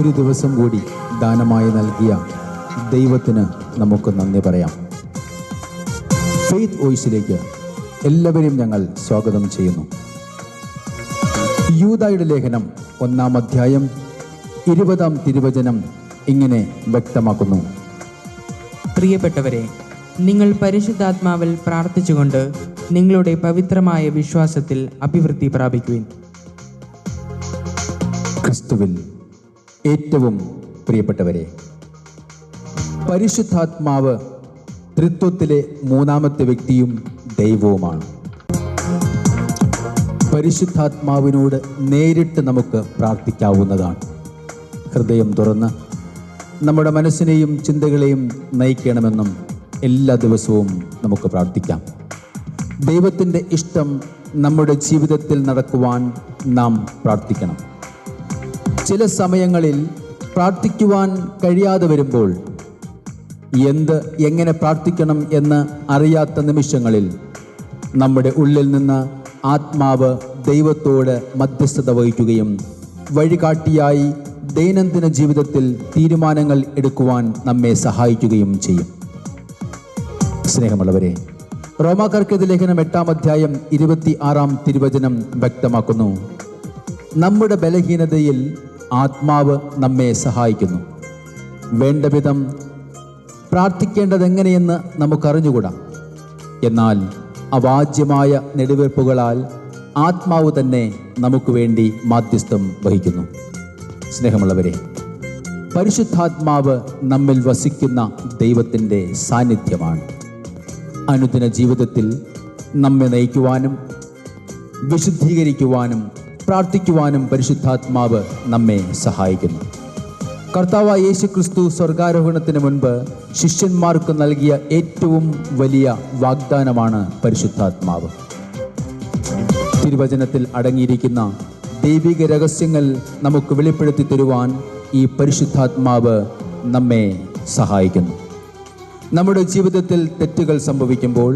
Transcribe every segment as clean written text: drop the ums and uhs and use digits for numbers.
ഒരു ദിവസം കൂടി ദാനമായി നൽകിയ ദൈവത്തിന് നമുക്ക് നന്ദി പറയാം. ഫെയ്ത്ത് വോയിസിലേക്ക് എല്ലാവരെയും ഞങ്ങൾ സ്വാഗതം ചെയ്യുന്നു. യൂദായുടെ ലേഖനം 1-ാം അധ്യായം 20-ാം തിരുവചനം ഇങ്ങനെ വ്യക്തമാക്കുന്നു: പ്രിയപ്പെട്ടവരെ, നിങ്ങൾ പരിശുദ്ധാത്മാവിൽ പ്രാർത്ഥിച്ചുകൊണ്ട് നിങ്ങളുടെ പവിത്രമായ വിശ്വാസത്തിൽ അഭിവൃദ്ധി പ്രാപിക്കുവിൻ. ക്രിസ്തുവിൽ ഏറ്റവും പ്രിയപ്പെട്ടവരെ, പരിശുദ്ധാത്മാവ് ത്രിത്വത്തിലെ മൂന്നാമത്തെ വ്യക്തിയും ദൈവവുമാണ്. പരിശുദ്ധാത്മാവിനോട് നേരിട്ട് നമുക്ക് പ്രാർത്ഥിക്കാവുന്നതാണ്. ഹൃദയം തുറന്ന് നമ്മുടെ മനസ്സിനെയും ചിന്തകളെയും നയിക്കണമെന്നും എല്ലാ ദിവസവും നമുക്ക് പ്രാർത്ഥിക്കാം. ദൈവത്തിൻ്റെ ഇഷ്ടം നമ്മുടെ ജീവിതത്തിൽ നടക്കുവാൻ നാം പ്രാർത്ഥിക്കണം. ചില സമയങ്ങളിൽ പ്രാർത്ഥിക്കുവാൻ കഴിയാതെ വരുമ്പോൾ, എങ്ങനെ പ്രാർത്ഥിക്കണം എന്ന് അറിയാത്ത നിമിഷങ്ങളിൽ നമ്മുടെ ഉള്ളിൽ നിന്ന് ആത്മാവ് ദൈവത്തോട് മധ്യസ്ഥത വഹിക്കുകയും വഴികാട്ടിയായി ദൈനംദിന ജീവിതത്തിൽ തീരുമാനങ്ങൾ എടുക്കുവാൻ നമ്മെ സഹായിക്കുകയും ചെയ്യും. സ്നേഹമുള്ളവരെ, റോമാക്കാർക്കെതിരെ ലേഖനം 8-ാം അധ്യായം 26-ാം തിരുവചനം വ്യക്തമാക്കുന്നു: നമ്മുടെ ബലഹീനതയിൽ ആത്മാവ് നമ്മെ സഹായിക്കുന്നു. വേണ്ട വിധം പ്രാർത്ഥിക്കേണ്ടതെങ്ങനെയെന്ന് നമുക്കറിഞ്ഞുകൂടാ. എന്നാൽ അവാച്യമായ നെടുവീർപ്പുകളാൽ ആത്മാവ് തന്നെ നമുക്ക് വേണ്ടി മാധ്യസ്ഥം വഹിക്കുന്നു. സ്നേഹമുള്ളവരെ, പരിശുദ്ധാത്മാവ് നമ്മിൽ വസിക്കുന്ന ദൈവത്തിൻ്റെ സാന്നിധ്യമാണ്. അനുദിന ജീവിതത്തിൽ നമ്മെ നയിക്കുവാനും വിശുദ്ധീകരിക്കുവാനും പ്രാർത്ഥിക്കുവാനും പരിശുദ്ധാത്മാവ് നമ്മെ സഹായിക്കുന്നു. കർത്താവായ യേശു ക്രിസ്തു സ്വർഗാരോഹണത്തിന് മുൻപ് ശിഷ്യന്മാർക്ക് നൽകിയ ഏറ്റവും വലിയ വാഗ്ദാനമാണ് പരിശുദ്ധാത്മാവ്. തിരുവചനത്തിൽ അടങ്ങിയിരിക്കുന്ന ദൈവിക രഹസ്യങ്ങൾ നമുക്ക് വെളിപ്പെടുത്തി തരുവാൻ ഈ പരിശുദ്ധാത്മാവ് നമ്മെ സഹായിക്കുന്നു. നമ്മുടെ ജീവിതത്തിൽ തെറ്റുകൾ സംഭവിക്കുമ്പോൾ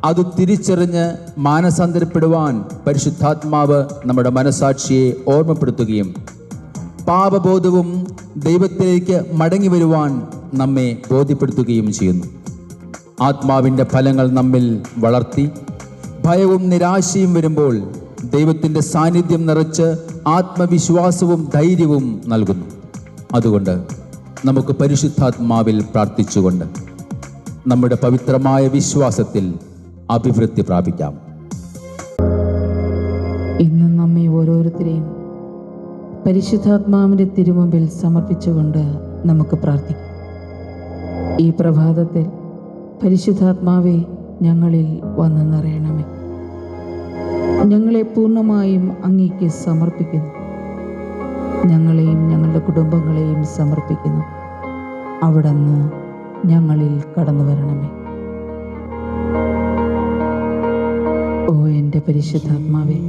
അത് തിരിച്ചറിഞ്ഞ് മാനസാന്തരപ്പെടുവാൻ പരിശുദ്ധാത്മാവ് നമ്മുടെ മനസാക്ഷിയെ ഓർമ്മപ്പെടുത്തുകയും പാപബോധവും ദൈവത്തിലേക്ക് മടങ്ങി വരുവാൻ നമ്മെ ബോധ്യപ്പെടുത്തുകയും ചെയ്യുന്നു. ആത്മാവിൻ്റെ ഫലങ്ങൾ നമ്മിൽ വളർത്തി ഭയവും നിരാശയും വരുമ്പോൾ ദൈവത്തിൻ്റെ സാന്നിധ്യം നിറച്ച് ആത്മവിശ്വാസവും ധൈര്യവും നൽകുന്നു. അതുകൊണ്ട് നമുക്ക് പരിശുദ്ധാത്മാവിൽ പ്രാർത്ഥിച്ചുകൊണ്ട് നമ്മുടെ പവിത്രമായ വിശ്വാസത്തിൽ അഭിവൃദ്ധി പ്രാപിക്കാം. ഇന്ന് നമ്മെ ഓരോരുത്തരെയും പരിശുദ്ധാത്മാവിൻ്റെ തിരുമുമ്പിൽ സമർപ്പിച്ചുകൊണ്ട് നമുക്ക് പ്രാർത്ഥിക്കാം. ഈ പ്രഭാതത്തിൽ പരിശുദ്ധാത്മാവെ ഞങ്ങളിൽ വന്ന് നിറയണമേ. ഞങ്ങളെ പൂർണ്ണമായും അങ്ങേക്ക് സമർപ്പിക്കുന്നു. ഞങ്ങളെയും ഞങ്ങളുടെ കുടുംബങ്ങളെയും സമർപ്പിക്കുന്നു. അവിടുന്ന് ഞങ്ങളിൽ കടന്നു വരണമേ. ഓ എൻ്റെ പരിശുദ്ധാത്മാവേ,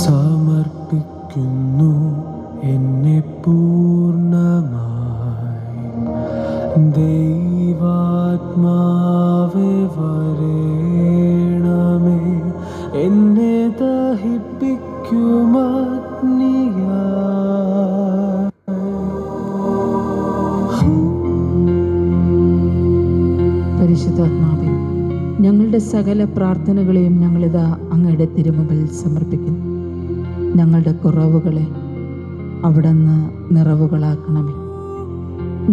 സമർപ്പിക്കുന്നു എന്നെ പൂർണ്ണമായി. ദൈവാത്മാവേ വരേണമേ, എന്നെ ദഹിപ്പിക്കുമഗ്നിയായി. പരിശുദ്ധാത്മാവേ, ഞങ്ങളുടെ സകല പ്രാർത്ഥനകളെയും ഞങ്ങളിതാ അങ്ങയുടെ തിരുമുമ്പിൽ സമർപ്പിക്കുന്നു. ഞങ്ങളുടെ കുറവുകളെ അവിടുന്ന് നിറവുകളാക്കണമേ.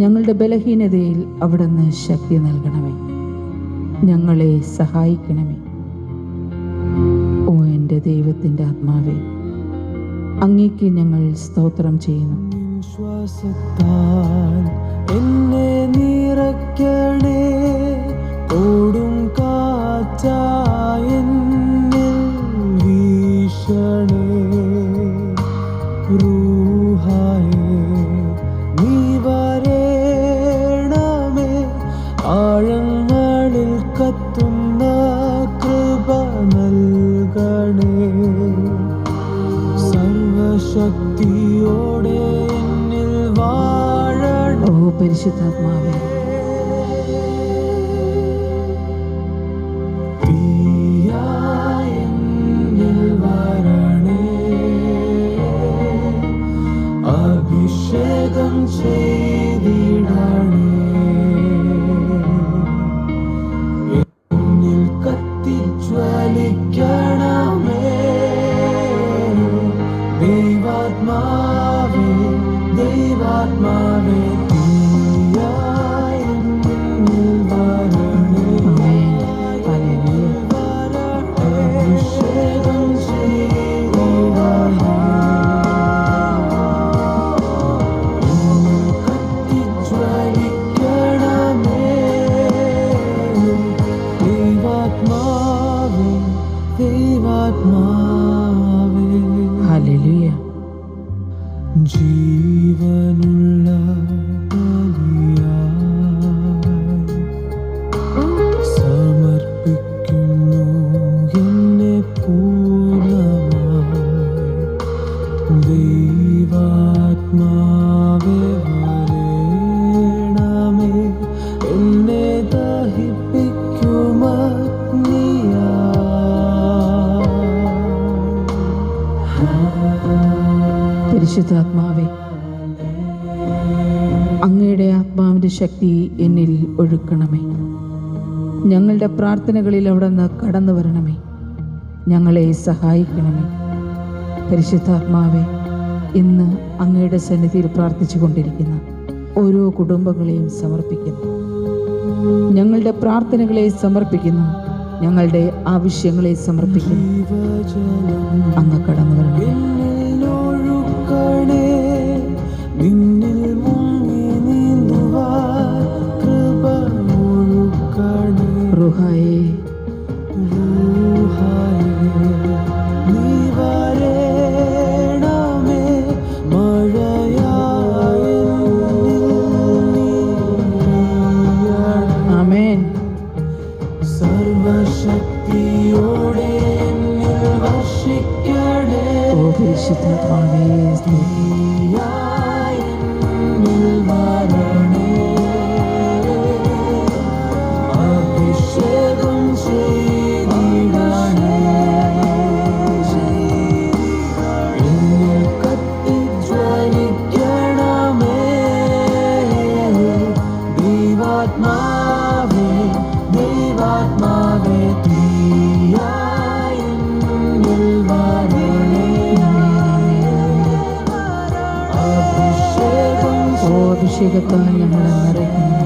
ഞങ്ങളുടെ ബലഹീനതയിൽ അവിടുന്ന് ശക്തി നൽകണമേ. ഞങ്ങളെ സഹായിക്കണമേ. ഓ എൻ്റെ ദൈവത്തിൻ്റെ ആത്മാവേ, അങ്ങേക്ക് ഞങ്ങൾ സ്തോത്രം ചെയ്യുന്നു. വിശ്വാസത്താൽ എന്നെ നിറയ്ക്കണേ. ഓടും കാറ്റായി എന്നിൽ വീശണേ. റൂഹായേ നീ വരേണമേ. ആഴങ്ങളിൽ കത്തുന്ന കൃപ നൽകണേ. സർവശക്തിയോടെ എന്നിൽ വാഴണേ. ഓ പരിശുദ്ധാത്മാവേ, തീയായി എന്നിൽ ദൈവാത്മാവേ ദൈവാത്മാവേ തീയായി എന്നിൽ വരണേ. ആമേൻ. ഹല്ലേലൂയ. അഭിഷേകം ചെയ്യണമേ. കത്തിജ്വലിക്കണമേ. ദൈവാത്മാവേ ദൈവാത്മാവേ ഹല്ലേലൂയ. ജീവനുള്ള ബലിയായി സമർപ്പിക്കുന്നു എന്നെ പൂർണ്ണമായി. ദൈവാത്മാവേ വരേണമേ എന്നെ ദഹിപ്പിക്കുമഗ്നിയായി. പരിശുദ്ധാത്മാവേ, അങ്ങയുടെ ആത്മാവിൻ്റെ ശക്തി എന്നിൽ ഒഴുക്കണമേ. ഞങ്ങളുടെ പ്രാർത്ഥനകളിൽ അവിടുന്ന് കടന്നു വരണമേ. ഞങ്ങളെ സഹായിക്കണമേ. പരിശുദ്ധാത്മാവേ, ഇന്ന് അങ്ങയുടെ സന്നിധിയിൽ പ്രാർത്ഥിച്ചു കൊണ്ടിരിക്കുന്ന ഓരോ കുടുംബങ്ങളെയും സമർപ്പിക്കുന്നു. ഞങ്ങളുടെ പ്രാർത്ഥനകളെ സമർപ്പിക്കുന്നു. ഞങ്ങളുടെ ആവശ്യങ്ങളെ സമർപ്പിക്കുന്നു. അങ്ങ് കടന്നു വരണമേ. എന്നിലൊഴുക്കണേ, നിന്നിൽ മുങ്ങി നീന്തുവാൻ കൃപ ഒഴുക്കണേ. റുഹായേ, റൂഹായേ, നീ വരേണമേ. മഴയായി എന്നിൽ നീ പെയ്യണേ. ആമേൻ. സർവശക്തിയോടെ എന്നിൽ വർഷിക്കണേ. ഓ പരിശുദ്ധാത്മാവേ, സ്തുതി. തീയായി എന്നിൽ വരണേ. അഭിഷേകം ചെയ്തിടണേ. എന്നിൽ കത്തിജ്വലിക്കണമേ. ദൈവാത്മാവേ ദൈവാത്മാവേ തീയായി എന്നിൽ വരണേ. അഭിഷേകം ഓ അഭിഷേകത്താൽ ഞങ്ങളെ നിറയ്ക്കുന്നു.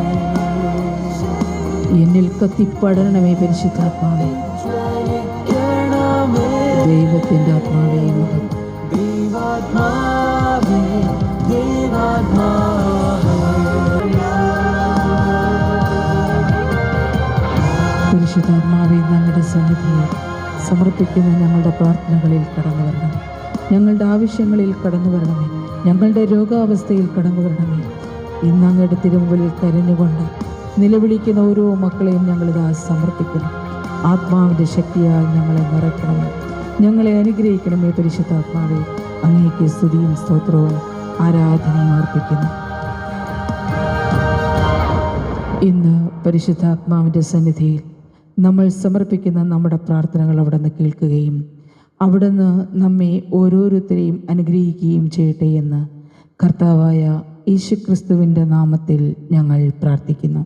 എന്നിൽ കത്തിപ്പടരണമേ പരിശുദ്ധാത്മാവേ. ജ്വലിക്കണമേ. ദൈവത്തിൻ്റെ ആത്മാവേ, മകൻ ദൈവാത്മാവേ ദൈവാത്മാവേ. പരിശുദ്ധാത്മാവേ, ഞങ്ങളുടെ സന്നിധിയിൽ സമർപ്പിക്കുന്ന ഞങ്ങളുടെ പ്രാർത്ഥനകളിൽ കടന്നു വരണമേ. ഞങ്ങളുടെ ആവശ്യങ്ങളിൽ കടന്നു വരണമേ. ഞങ്ങളുടെ രോഗാവസ്ഥയിൽ കടന്നു വരണമേ. ഇന്ന് അങ്ങയുടെ തിരുമുമ്പിൽ കരഞ്ഞുകൊണ്ട് നിലവിളിക്കുന്ന ഓരോ മക്കളെയും ഞങ്ങളിതാ സമർപ്പിക്കുന്നു. ആത്മാവിൻ്റെ ശക്തിയാൽ ഞങ്ങളെ നിറയ്ക്കണമേ. ഞങ്ങളെ അനുഗ്രഹിക്കണമേ. പരിശുദ്ധാത്മാവേ, അങ്ങേക്ക് സ്തുതിയും സ്തോത്രവും ആരാധനയും അർപ്പിക്കുന്നു. ഇന്ന് പരിശുദ്ധാത്മാവിൻ്റെ സന്നിധിയിൽ നമ്മൾ സമർപ്പിക്കുന്ന നമ്മുടെ പ്രാർത്ഥനകൾ അവിടുന്ന് കേൾക്കുകയും അവിടുന്ന് നമ്മെ ഓരോരുത്തരെയും അനുഗ്രഹിക്കുകയും ചെയ്യട്ടെ എന്ന് കർത്താവായ യേശുക്രിസ്തുവിൻ്റെ നാമത്തിൽ ഞങ്ങൾ പ്രാർത്ഥിക്കുന്നു.